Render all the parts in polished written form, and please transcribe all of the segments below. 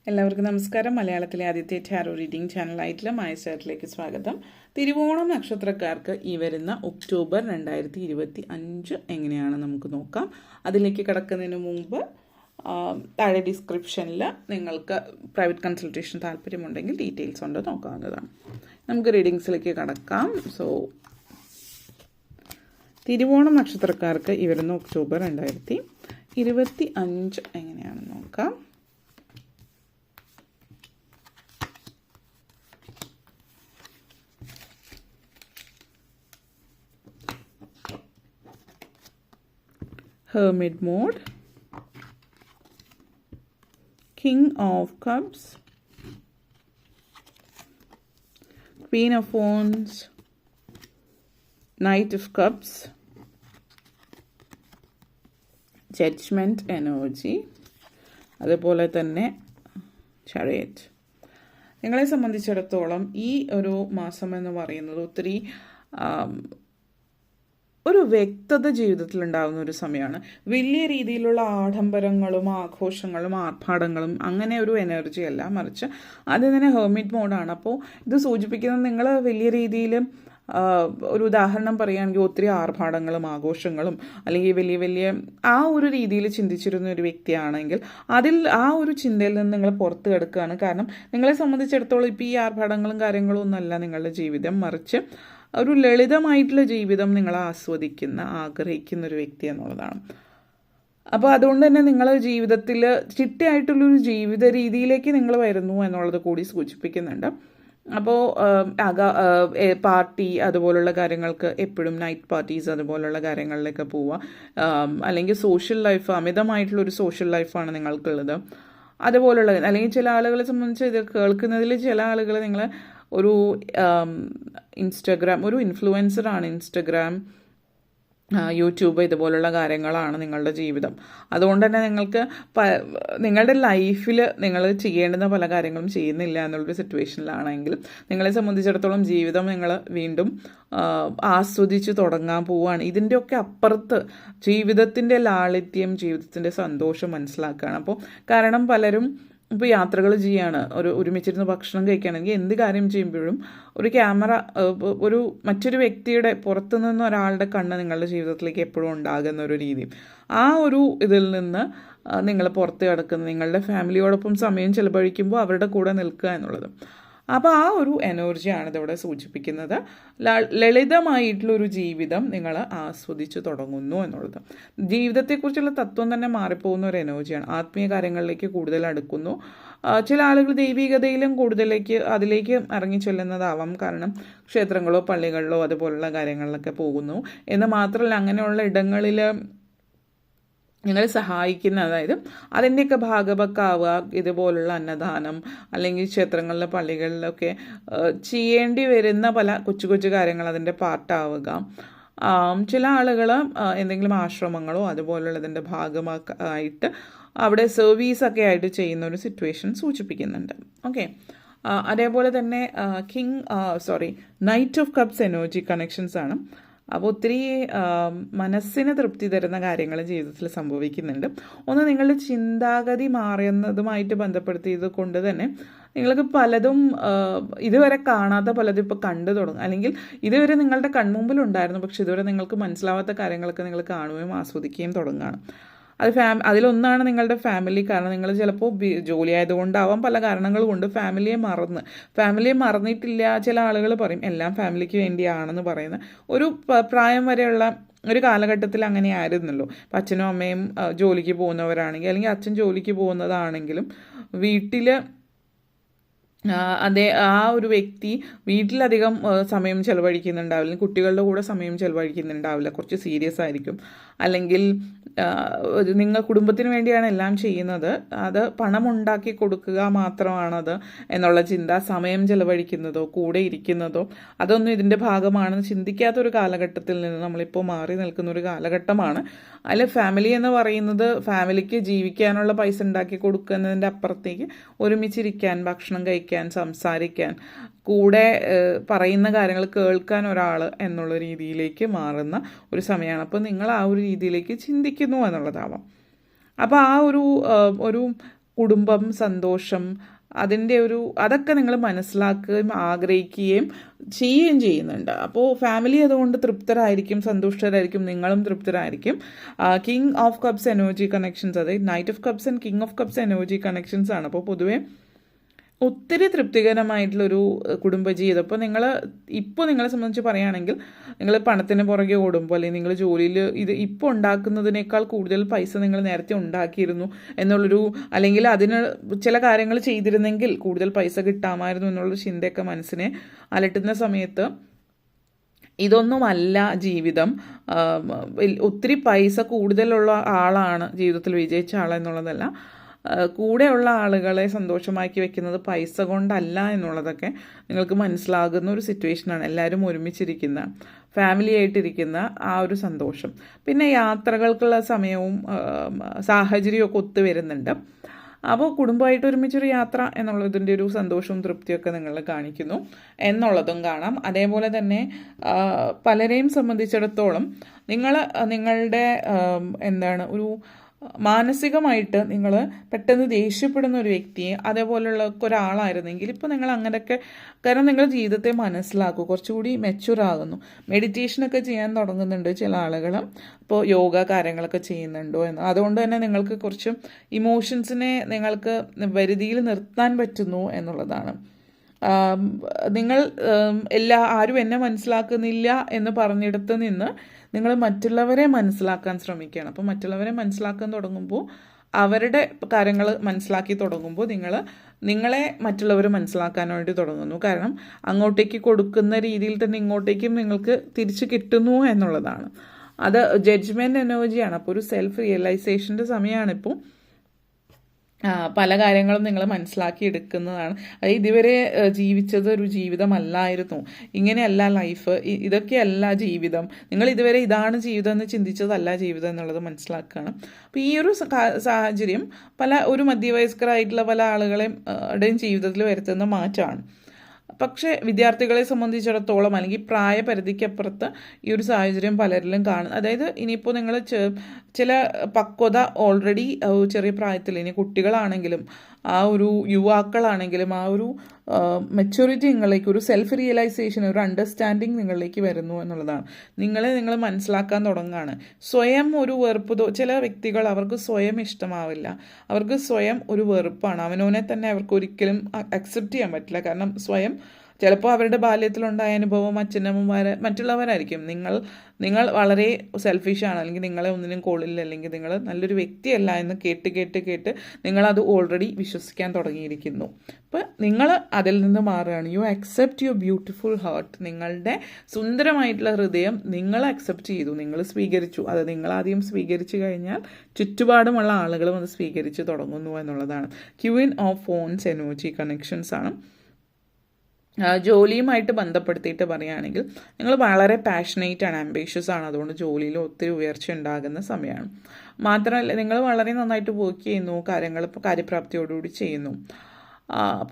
എല്ലാവർക്കും നമസ്കാരം. മലയാളത്തിലെ ആദ്യത്തെ ടാരോ റീഡിംഗ് ചാനലായിട്ടുള്ള മൈസേർട്ടിലേക്ക് സ്വാഗതം. തിരുവോണം നക്ഷത്രക്കാർക്ക് ഈ വരുന്ന ഒക്ടോബർ 2025 എങ്ങനെയാണ് നമുക്ക് നോക്കാം. അതിലേക്ക് കടക്കുന്നതിന് മുമ്പ് താഴെ ഡിസ്ക്രിപ്ഷനിൽ നിങ്ങൾക്ക് പ്രൈവറ്റ് കൺസൾട്ടേഷൻ താല്പര്യമുണ്ടെങ്കിൽ ഡീറ്റെയിൽസ് ഉണ്ട് നോക്കാവുന്നതാണ്. നമുക്ക് റീഡിങ്സിലേക്ക് കടക്കാം. തിരുവോണം നക്ഷത്രക്കാർക്ക് ഈ വരുന്ന ഒക്ടോബർ 2025 എങ്ങനെയാണെന്ന് നോക്കാം. Hermit mode, King of Cups, Queen of Wands, Knight of Cups, Judgment energy, അതുപോലെ തന്നെ Chariot. നിങ്ങളെ സംബന്ധിച്ചിടത്തോളം ഈ ഒരു മാസം എന്ന് പറയുന്നത് ഒത്തിരി ഒരു വ്യക്തത ജീവിതത്തിൽ ഉണ്ടാകുന്ന ഒരു സമയമാണ്. വലിയ രീതിയിലുള്ള ആഡംബരങ്ങളും ആഘോഷങ്ങളും ആർഭാടങ്ങളും അങ്ങനെ ഒരു എനർജി അല്ല, മറിച്ച് അത് തന്നെ ഹെർമിറ്റ് മോഡാണ്. അപ്പോൾ ഇത് സൂചിപ്പിക്കുന്നത് നിങ്ങൾ വലിയ രീതിയിൽ ഒരു ഉദാഹരണം പറയുകയാണെങ്കിൽ ഒത്തിരി ആർഭാടങ്ങളും ആഘോഷങ്ങളും അല്ലെങ്കിൽ വലിയ വലിയ ആ ഒരു രീതിയിൽ ചിന്തിച്ചിരുന്ന ഒരു വ്യക്തിയാണെങ്കിൽ ആ ഒരു ചിന്തയിൽ നിന്ന് നിങ്ങൾ പുറത്ത് കിടക്കുകയാണ്. കാരണം നിങ്ങളെ സംബന്ധിച്ചിടത്തോളം ഇപ്പോൾ ഈ ആർഭാടങ്ങളും കാര്യങ്ങളും ഒന്നല്ല നിങ്ങളുടെ ജീവിതം, മറിച്ച് ഒരു ലളിതമായിട്ടുള്ള ജീവിതം നിങ്ങൾ ആഗ്രഹിക്കുന്ന ഒരു വ്യക്തി എന്നുള്ളതാണ്. അപ്പോൾ അതുകൊണ്ട് തന്നെ നിങ്ങൾ ജീവിതത്തിൽ ചിട്ടയായിട്ടുള്ളൊരു ജീവിത രീതിയിലേക്ക് നിങ്ങൾ വരുന്നു എന്നുള്ളത് കൂടി സൂചിപ്പിക്കുന്നുണ്ട്. അപ്പോൾ പാർട്ടി അതുപോലുള്ള കാര്യങ്ങൾക്ക് എപ്പോഴും നൈറ്റ് പാർട്ടീസ് അതുപോലുള്ള കാര്യങ്ങളിലേക്ക് പോവുക, അല്ലെങ്കിൽ സോഷ്യൽ ലൈഫ് അമിതമായിട്ടുള്ളൊരു സോഷ്യൽ ലൈഫാണ് നിങ്ങൾക്കുള്ളത്. അതുപോലുള്ള അല്ലെങ്കിൽ ചില ആളുകളെ സംബന്ധിച്ച് ഇത് കേൾക്കുന്നതിൽ ചില ആളുകൾ നിങ്ങൾ ഒരു ഒരു ഇൻഫ്ലുവൻസറാണ്. ഇൻസ്റ്റഗ്രാം, യൂട്യൂബ് ഇതുപോലുള്ള കാര്യങ്ങളാണ് നിങ്ങളുടെ ജീവിതം. അതുകൊണ്ട് തന്നെ നിങ്ങൾക്ക് നിങ്ങളുടെ ലൈഫിൽ നിങ്ങൾ ചെയ്യേണ്ടുന്ന പല കാര്യങ്ങളും ചെയ്യുന്നില്ല എന്നുള്ളൊരു സിറ്റുവേഷനിലാണെങ്കിൽ നിങ്ങളെ സംബന്ധിച്ചിടത്തോളം ജീവിതം നിങ്ങൾ വീണ്ടും ആസ്വദിച്ച് തുടങ്ങാൻ പോവുകയാണ്. ഇതിൻ്റെയൊക്കെ അപ്പുറത്ത് ജീവിതത്തിൻ്റെ ലാളിത്യം, ജീവിതത്തിൻ്റെ സന്തോഷം മനസ്സിലാക്കുകയാണ്. അപ്പോൾ കാരണം പലരും ഇപ്പോൾ യാത്രകൾ ചെയ്യാണ്, ഒരുമിച്ചിരുന്ന് ഭക്ഷണം കഴിക്കുകയാണെങ്കിൽ എന്ത് കാര്യം ചെയ്യുമ്പോഴും ഒരു ക്യാമറ, മറ്റൊരു വ്യക്തിയുടെ പുറത്തുനിന്ന് ഒരാളുടെ കണ്ണ് നിങ്ങളുടെ ജീവിതത്തിലേക്ക് എപ്പോഴും ഉണ്ടാകുന്ന ഒരു രീതി, ആ ഒരു ഇതിൽ നിന്ന് നിങ്ങൾ പുറത്ത് കിടക്കുന്ന നിങ്ങളുടെ ഫാമിലിയോടൊപ്പം സമയം ചെലവഴിക്കുമ്പോൾ അവരുടെ കൂടെ നിൽക്കുക എന്നുള്ളത്. അപ്പോൾ ആ ഒരു എനർജിയാണ് ഇതിവിടെ സൂചിപ്പിക്കുന്നത്. ലളിതമായിട്ടുള്ളൊരു ജീവിതം നിങ്ങൾ ആസ്വദിച്ച് തുടങ്ങുന്നു എന്നുള്ളത്. ജീവിതത്തെക്കുറിച്ചുള്ള തത്വം തന്നെ മാറിപ്പോകുന്ന ഒരു എനർജിയാണ്. ആത്മീയ കാര്യങ്ങളിലേക്ക് കൂടുതൽ അടുക്കുന്നു. ചില ആളുകൾ ദൈവികതയിലും അതിലേക്ക് ഇറങ്ങി ചെല്ലുന്നതാവാം. കാരണം ക്ഷേത്രങ്ങളോ പള്ളികളിലോ അതുപോലുള്ള കാര്യങ്ങളിലൊക്കെ പോകുന്നു എന്ന് മാത്രമല്ല, അങ്ങനെയുള്ള ഇടങ്ങളിൽ നിങ്ങളെ സഹായിക്കുന്ന, അതായത് അതിൻ്റെയൊക്കെ ഭാഗവക്കാവുക, ഇതുപോലുള്ള അന്നദാനം അല്ലെങ്കിൽ ക്ഷേത്രങ്ങളിലെ പള്ളികളിലൊക്കെ ചെയ്യേണ്ടി വരുന്ന പല കൊച്ചു കൊച്ചു കാര്യങ്ങൾ അതിൻ്റെ പാർട്ടാവുക. ചില ആളുകൾ എന്തെങ്കിലും ആശ്രമങ്ങളോ അതുപോലുള്ളതിൻ്റെ ഭാഗമായിട്ട് അവിടെ സർവീസൊക്കെ ആയിട്ട് ചെയ്യുന്ന ഒരു സിറ്റുവേഷൻ സൂചിപ്പിക്കുന്നുണ്ട്. ഓക്കെ, അതേപോലെ തന്നെ night of cups energy connections ആണ്. അപ്പോൾ ഒത്തിരി മനസ്സിന് തൃപ്തി തരുന്ന കാര്യങ്ങൾ ജീവിതത്തിൽ സംഭവിക്കുന്നുണ്ട്. ഒന്ന്, നിങ്ങളുടെ ചിന്താഗതി മാറുന്നതുമായിട്ട് ബന്ധപ്പെടുത്തിയത് കൊണ്ട് തന്നെ നിങ്ങൾക്ക് പലതും ഇതുവരെ കാണാത്ത പലതും ഇപ്പോൾ കണ്ടു തുടങ്ങും, അല്ലെങ്കിൽ ഇതുവരെ നിങ്ങളുടെ കൺമുമ്പിലുണ്ടായിരുന്നു പക്ഷെ ഇതുവരെ നിങ്ങൾക്ക് മനസ്സിലാവാത്ത കാര്യങ്ങളൊക്കെ നിങ്ങൾ കാണുകയും ആസ്വദിക്കുകയും തുടങ്ങുകയാണ്. അതിലൊന്നാണ് നിങ്ങളുടെ ഫാമിലി. കാരണം നിങ്ങൾ ചിലപ്പോൾ ജോലി ആയതുകൊണ്ടാവാം, പല കാരണങ്ങൾ കൊണ്ട് ഫാമിലിയെ മറന്നിട്ടില്ല. ചില ആളുകൾ പറയും എല്ലാം ഫാമിലിക്ക് വേണ്ടിയാണെന്ന് പറയുന്ന ഒരു പ്രായം വരെയുള്ള ഒരു കാലഘട്ടത്തിൽ അങ്ങനെ ആയിരുന്നല്ലോ. അച്ഛനും അമ്മയും ജോലിക്ക് പോകുന്നവരാണെങ്കിൽ അല്ലെങ്കിൽ അച്ഛൻ ജോലിക്ക് പോകുന്നതാണെങ്കിലും വീട്ടിൽ ആ ഒരു വ്യക്തി വീട്ടിലധികം സമയം ചെലവഴിക്കുന്നുണ്ടാവില്ല, കുട്ടികളുടെ കൂടെ സമയം ചെലവഴിക്കുന്നുണ്ടാവില്ല, കുറച്ച് സീരിയസ് ആയിരിക്കും. അല്ലെങ്കിൽ നിങ്ങൾ കുടുംബത്തിന് വേണ്ടിയാണ് എല്ലാം ചെയ്യുന്നത്, അത് പണം ഉണ്ടാക്കി കൊടുക്കുക മാത്രമാണത് എന്നുള്ള ചിന്ത, സമയം ചെലവഴിക്കുന്നതോ കൂടെ ഇരിക്കുന്നതോ അതൊന്നും ഇതിൻ്റെ ഭാഗമാണെന്ന് ചിന്തിക്കാത്തൊരു കാലഘട്ടത്തിൽ നിന്ന് നമ്മളിപ്പോൾ മാറി നിൽക്കുന്ന ഒരു കാലഘട്ടമാണ്. അതിൽ ഫാമിലി എന്ന് പറയുന്നത് ഫാമിലിക്ക് ജീവിക്കാനുള്ള പൈസ ഉണ്ടാക്കി കൊടുക്കുന്നതിൻ്റെ അപ്പുറത്തേക്ക് ഒരുമിച്ചിരിക്കാൻ, ഭക്ഷണം കഴിക്കാൻ, സംസാരിക്കാൻ, കൂടെ പറയുന്ന കാര്യങ്ങൾ കേൾക്കാൻ ഒരാൾ എന്നുള്ള രീതിയിലേക്ക് മാറുന്ന ഒരു സമയമാണ്. അപ്പോൾ നിങ്ങൾ ആ ഒരു രീതിയിലേക്ക് ചിന്തിക്കുന്നു എന്നുള്ളതാവാം. അപ്പോൾ ആ ഒരു കുടുംബം, സന്തോഷം, അതൊക്കെ നിങ്ങൾ മനസ്സിലാക്കുകയും ആഗ്രഹിക്കുകയും ചെയ്യുകയും ചെയ്യുന്നുണ്ട്. അപ്പോൾ ഫാമിലി അതുകൊണ്ട് തൃപ്തരായിരിക്കും, സന്തുഷ്ടരായിരിക്കും, നിങ്ങളും തൃപ്തരായിരിക്കും. King of cups energy connections, അതായത് knight of cups and king of cups energy connections ആണ്. അപ്പോൾ പൊതുവേ ഒത്തിരി തൃപ്തികരമായിട്ടുള്ളൊരു കുടുംബജീവിതം. അപ്പോൾ നിങ്ങളെ സംബന്ധിച്ച് പറയുകയാണെങ്കിൽ, നിങ്ങൾ പണത്തിന് പുറകെ ഓടുമ്പോൾ, അല്ലെങ്കിൽ നിങ്ങൾ ജോലിയിൽ ഇപ്പോൾ ഉണ്ടാക്കുന്നതിനേക്കാൾ കൂടുതൽ പൈസ നിങ്ങൾ നേരത്തെ ഉണ്ടാക്കിയിരുന്നു എന്നുള്ളൊരു, അല്ലെങ്കിൽ അതിന് ചില കാര്യങ്ങൾ ചെയ്തിരുന്നെങ്കിൽ കൂടുതൽ പൈസ കിട്ടാമായിരുന്നു എന്നുള്ളൊരു ചിന്തയൊക്കെ മനസ്സിനെ അലട്ടുന്ന സമയത്ത് ഇതൊന്നുമല്ല ജീവിതം. ഒത്തിരി പൈസ കൂടുതലുള്ള ആളാണ് ജീവിതത്തിൽ വിജയിച്ച ആളെന്നുള്ളതല്ല. കൂടെയുള്ള ആളുകളെ സന്തോഷമാക്കി വെക്കുന്നത് പൈസ കൊണ്ടല്ല എന്നുള്ളതൊക്കെ നിങ്ങൾക്ക് മനസ്സിലാകുന്ന ഒരു സിറ്റുവേഷനാണ്. എല്ലാവരും ഒരുമിച്ചിരിക്കുന്ന, ഫാമിലി ആയിട്ടിരിക്കുന്ന ആ ഒരു സന്തോഷം. പിന്നെ യാത്രകൾക്കുള്ള സമയവും സാഹചര്യമൊക്കെ ഒത്തു വരുന്നുണ്ട്. അപ്പോൾ കുടുംബമായിട്ട് ഒരുമിച്ചൊരു യാത്ര എന്നുള്ളതിൻ്റെ ഒരു സന്തോഷവും തൃപ്തിയൊക്കെ നിങ്ങൾ കാണിക്കുന്നു എന്നുള്ളതും കാണാം. അതേപോലെ തന്നെ പലരെയും സംബന്ധിച്ചിടത്തോളം നിങ്ങളുടെ ഒരു മാനസികമായിട്ട് നിങ്ങൾ പെട്ടെന്ന് ദേഷ്യപ്പെടുന്ന ഒരു വ്യക്തിയെ, അതേപോലെയുള്ള ഒരാളായിരുന്നെങ്കിൽ ഇപ്പോൾ നിങ്ങൾ അങ്ങനെയൊക്കെ, കാരണം നിങ്ങൾ ജീവിതത്തെ മനസ്സിലാക്കും, കുറച്ചുകൂടി മെച്യൂർ ആകുന്നു. മെഡിറ്റേഷനൊക്കെ ചെയ്യാൻ തുടങ്ങുന്നുണ്ട് ചില ആളുകൾ. ഇപ്പോൾ യോഗ കാര്യങ്ങളൊക്കെ ചെയ്യുന്നുണ്ടോ എന്ന്. അതുകൊണ്ട് തന്നെ നിങ്ങൾക്ക് കുറച്ച് ഇമോഷൻസിനെ നിങ്ങൾക്ക് പരിധിയിൽ നിർത്താൻ പറ്റുന്നു എന്നുള്ളതാണ്. നിങ്ങൾ ആരും എന്നെ മനസ്സിലാക്കുന്നില്ല എന്ന് പറഞ്ഞിടത്ത് നിന്ന് നിങ്ങൾ മറ്റുള്ളവരെ മനസ്സിലാക്കാൻ ശ്രമിക്കുകയാണ്. അപ്പോൾ മറ്റുള്ളവരെ മനസ്സിലാക്കാൻ തുടങ്ങുമ്പോൾ, അവരുടെ കാര്യങ്ങൾ മനസ്സിലാക്കി തുടങ്ങുമ്പോൾ നിങ്ങളെ മറ്റുള്ളവർ മനസ്സിലാക്കാൻ വേണ്ടി തുടങ്ങുന്നു. കാരണം അങ്ങോട്ടേക്ക് കൊടുക്കുന്ന രീതിയിൽ തന്നെ ഇങ്ങോട്ടേക്കും നിങ്ങൾക്ക് തിരിച്ച് കിട്ടുന്നു എന്നുള്ളതാണ്. അത് ജഡ്ജ്മെൻറ്റ് എനർജിയാണ്. അപ്പോൾ ഒരു സെൽഫ് റിയലൈസേഷൻ്റെ സമയമാണിപ്പോൾ. പല കാര്യങ്ങളും നിങ്ങൾ മനസ്സിലാക്കി എടുക്കുന്നതാണ്. അതായത് ഇതുവരെ ജീവിച്ചത് ഒരു ജീവിതമല്ലായിരുന്നു, ഇങ്ങനെയല്ല ലൈഫ്, ഇതൊക്കെയല്ല ജീവിതം, നിങ്ങൾ ഇതുവരെ ഇതാണ് ജീവിതം എന്ന് ചിന്തിച്ചതല്ല ജീവിതം എന്നുള്ളത് മനസ്സിലാക്കുകയാണ്. അപ്പോൾ ഈ ഒരു സാഹചര്യം ഒരു മധ്യവയസ്കരായിട്ടുള്ള പല ആളുകളുടെയും ജീവിതത്തിൽ വരുത്തുന്ന മാറ്റമാണ്. പക്ഷേ വിദ്യാർത്ഥികളെ സംബന്ധിച്ചിടത്തോളം, അല്ലെങ്കിൽ പ്രായപരിധിക്കപ്പുറത്ത് ഈ ഒരു സാഹചര്യം പലരിലും കാണും. അതായത് ഇനിയിപ്പോൾ നിങ്ങൾ ചില പക്വത ഓൾറെഡി ചെറിയ പ്രായത്തിൽ, ഇനി കുട്ടികളാണെങ്കിലും യുവാക്കളാണെങ്കിലും ആ ഒരു മെച്യൂരിറ്റി നിങ്ങളിലേക്ക്, ഒരു സെൽഫ് റിയലൈസേഷൻ, ഒരു അണ്ടർസ്റ്റാൻഡിങ് നിങ്ങളിലേക്ക് വരുന്നു എന്നുള്ളതാണ്. നിങ്ങൾ മനസ്സിലാക്കാൻ തുടങ്ങുകയാണ്. സ്വയം ഒരു വെറുപ്പ്, ചില വ്യക്തികൾ അവർക്ക് സ്വയം ഇഷ്ടമാവില്ല, അവർക്ക് സ്വയം ഒരു വെറുപ്പാണ്, അവനവനെ തന്നെ അവർക്ക് ഒരിക്കലും അക്സെപ്റ്റ് ചെയ്യാൻ പറ്റില്ല. കാരണം സ്വയം ചിലപ്പോൾ അവരുടെ ബാല്യത്തിലുണ്ടായ അനുഭവം മറ്റുള്ളവരായിരിക്കും. നിങ്ങൾ വളരെ സെൽഫിഷാണ്, അല്ലെങ്കിൽ നിങ്ങളെ ഒന്നിനും കൊള്ളില്ല, അല്ലെങ്കിൽ നിങ്ങൾ നല്ലൊരു വ്യക്തിയല്ല എന്ന് കേട്ട് നിങ്ങളത് ഓൾറെഡി വിശ്വസിക്കാൻ തുടങ്ങിയിരിക്കുന്നു. അപ്പോൾ നിങ്ങൾ അതിൽ നിന്ന് മാറുകയാണ്. You accept your beautiful heart. നിങ്ങളുടെ സുന്ദരമായിട്ടുള്ള ഹൃദയം നിങ്ങൾ അക്സെപ്റ്റ് ചെയ്തു, നിങ്ങൾ സ്വീകരിച്ചു. അത് നിങ്ങളാദ്യം സ്വീകരിച്ചു കഴിഞ്ഞാൽ ചുറ്റുപാടുമുള്ള ആളുകളും അത് സ്വീകരിച്ച് തുടങ്ങുന്നു എന്നുള്ളതാണ്. Queen of phones energy connections ആണ്. ജോലിയുമായിട്ട് ബന്ധപ്പെടുത്തിയിട്ട് പറയുകയാണെങ്കിൽ, നിങ്ങൾ വളരെ പാഷനേറ്റ് ആണ്, ആംബിഷ്യസ് ആണ്. അതുകൊണ്ട് ജോലിയിൽ ഒത്തിരി ഉയർച്ച ഉണ്ടാകുന്ന സമയമാണ്. മാത്രമല്ല നിങ്ങൾ വളരെ നന്നായിട്ട് വർക്ക് ചെയ്യുന്നു, കാര്യപ്രാപ്തിയോടുകൂടി ചെയ്യുന്നു.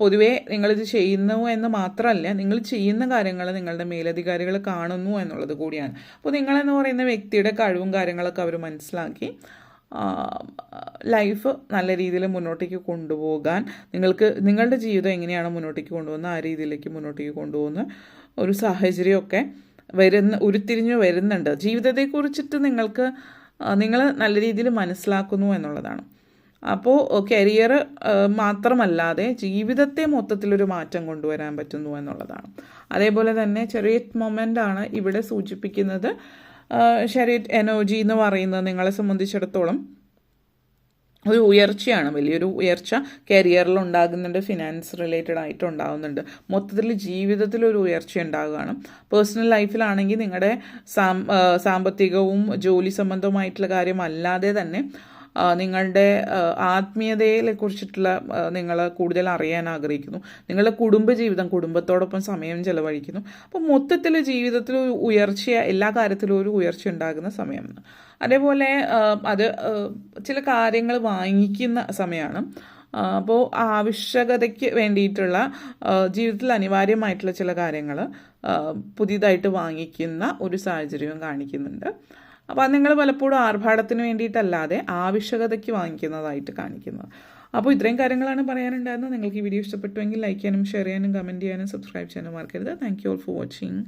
പൊതുവേ നിങ്ങളിത് ചെയ്യുന്നു എന്ന് മാത്രമല്ല, നിങ്ങൾ ചെയ്യുന്ന കാര്യങ്ങൾ നിങ്ങളുടെ മേലധികാരികൾ കാണുന്നു എന്നുള്ളത് കൂടിയാണ്. അപ്പോൾ നിങ്ങളെന്ന് പറയുന്ന വ്യക്തിയുടെ കഴിവും കാര്യങ്ങളൊക്കെ അവർ മനസ്സിലാക്കി ലൈഫ് നല്ല രീതിയിൽ മുന്നോട്ടേക്ക് കൊണ്ടുപോകാൻ, നിങ്ങളുടെ ജീവിതം എങ്ങനെയാണ് മുന്നോട്ടേക്ക് കൊണ്ടുപോകുന്നത് ആ രീതിയിലേക്ക് മുന്നോട്ടേക്ക് കൊണ്ടുപോകുന്ന ഒരു സാഹചര്യമൊക്കെ ഉരുത്തിരിഞ്ഞ് വരുന്നുണ്ട്. ജീവിതത്തെക്കുറിച്ചിട്ട് നിങ്ങൾ നല്ല രീതിയിൽ മനസ്സിലാക്കുന്നു എന്നുള്ളതാണ്. അപ്പോൾ കരിയർ മാത്രമല്ലാതെ ജീവിതത്തെ മൊത്തത്തിലൊരു മാറ്റം കൊണ്ടുവരാൻ പറ്റുന്നു എന്നുള്ളതാണ്. അതേപോലെ തന്നെ ചെറിയറ്റ് മൊമെൻ്റാണ് ഇവിടെ സൂചിപ്പിക്കുന്നത്. ശരീരറ്റ് എനർജി എന്ന് പറയുന്നത് നിങ്ങളെ സംബന്ധിച്ചിടത്തോളം ഒരു ഉയർച്ചയാണ്, വലിയൊരു ഉയർച്ച കരിയറിൽ ഉണ്ടാകുന്നുണ്ട്, ഫിനാൻസ് റിലേറ്റഡ് ആയിട്ട് ഉണ്ടാകുന്നുണ്ട്. മൊത്തത്തിൽ ജീവിതത്തിൽ ഒരു ഉയർച്ച ഉണ്ടാകുകയാണ്. പേഴ്സണൽ ലൈഫിലാണെങ്കിൽ നിങ്ങളുടെ സാമ്പത്തികവും ജോലി സംബന്ധവുമായിട്ടുള്ള കാര്യമല്ലാതെ തന്നെ നിങ്ങളുടെ ആത്മീയതയെ കുറിച്ചിട്ടുള്ള നിങ്ങൾ കൂടുതൽ അറിയാൻ ആഗ്രഹിക്കുന്നു. നിങ്ങളുടെ കുടുംബത്തോടൊപ്പം സമയം ചെലവഴിക്കുന്നു. അപ്പോൾ മൊത്തത്തിൽ ജീവിതത്തിൽ ഉയർച്ച, എല്ലാ കാര്യത്തിലും ഒരു ഉയർച്ച ഉണ്ടാകുന്ന സമയം. അതേപോലെ അത് ചില കാര്യങ്ങൾ വാങ്ങിക്കുന്ന സമയമാണ്. അപ്പോൾ ആവശ്യകതയ്ക്ക് വേണ്ടിയിട്ടുള്ള ജീവിതത്തിൽ അനിവാര്യമായിട്ടുള്ള ചില കാര്യങ്ങൾ പുതിയതായിട്ട് വാങ്ങിക്കുന്ന ഒരു സാഹചര്യവും കാണിക്കുന്നുണ്ട്. അപ്പോൾ അത് നിങ്ങൾ പലപ്പോഴും ആർഭാടത്തിന് വേണ്ടിയിട്ടല്ലാതെ ആവശ്യകതയ്ക്ക് വാങ്ങിക്കുന്നതായിട്ട് കാണിക്കുന്നത്. അപ്പോൾ ഇത്രയും കാര്യങ്ങളാണ് പറയാനുണ്ടായിരുന്നത്. നിങ്ങൾക്ക് ഈ വീഡിയോ ഇഷ്ടപ്പെട്ടുവെങ്കിൽ ലൈക്ക് ചെയ്യാനും ഷെയർ ചെയ്യാനും കമൻറ്റ് ചെയ്യാനും സബ്സ്ക്രൈബ് ചെയ്യാനും മറക്കരുത്. Thank you all for watching.